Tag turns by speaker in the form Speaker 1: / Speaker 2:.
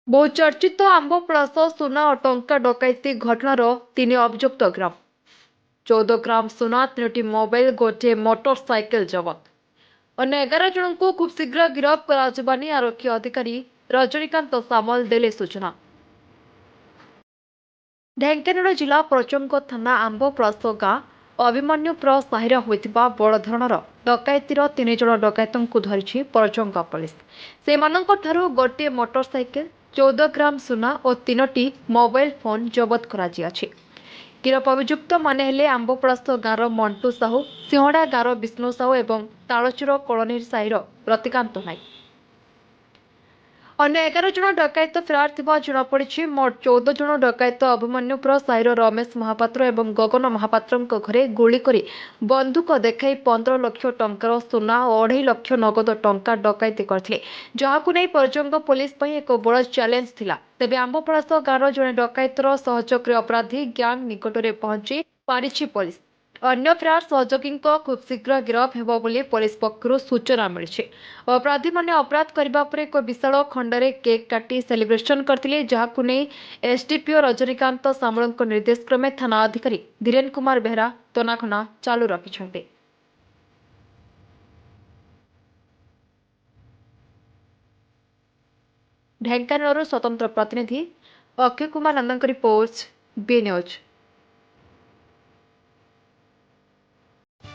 Speaker 1: बहुचर्चित आंबप्रास सुना और टंका डकैती घटनार 3 अभियुक्त ग्राम 14 ग्राम सुना 3टी मोबाइल गोटे मोटरसाइकेल जबत अन्य 11 जन को खूब शीघ्र गिरफ्त कर आरक्षी अधिकारी रजनीकांत सामल देले सूचना। ढेंकानाल जिला प्रचंग थाना आंबप्रास गाँ अभिमन्युपुर साहिर होइतिबा बड़ धरणर डकैतीर 3 जन डकैत धरी परचंग पुलिस से गोटे मोटरसाइकेल 14 ग्राम सुना और 3टी मोबाइल फोन जबत कर गिरफ अभियुक्त माने हेले आंबप्रास गाँव मंटू साहू सिंहड़ा गाँव विष्णु साहू और तालचूर कलोनी साहिर रतिकांत नायक। अन्य 11 जन डकैत फेरार थिबा जଣାपड़ी। मोट 14 जन डकैत अभिमन्युपुर साहिर रमेश महापात्र और गगन महापात्र घरे गुली करी बंदूक देखाई 15 लाख टंकार सुना और 2.5 लाख नगद टंका डकैती करथिले, जहाकु नै परजंग पुलिस पई एक बड़ चैलेंज थिला। तेबे आंबप्रास गाँव जने डकैतर सहचक्री अपराधी ग्यांग निकटरे पहुंची पारिछि पुलिस। अन्य फेरार सहयोगी खूब शीघ्र गिरफ हेबो बोली पुलिस पक्षरु सूचना मिली। अपराधी माने अपराध करबा परे एक विशाल खंडरे केक काटी सेलिब्रेशन करथिले, जहाकु नै एसडीपीओ रजनीकांत सामल निर्देश क्रमे थाना अधिकारी धीरेन कुमार बेहरा तनाखना चालू रखिछन्ते। ढेंकानालରୁ स्वतंत्र प्रतिनिधि अक्षय कुमार नंदଙ୍କ रिपोर्ट बी न्यूज।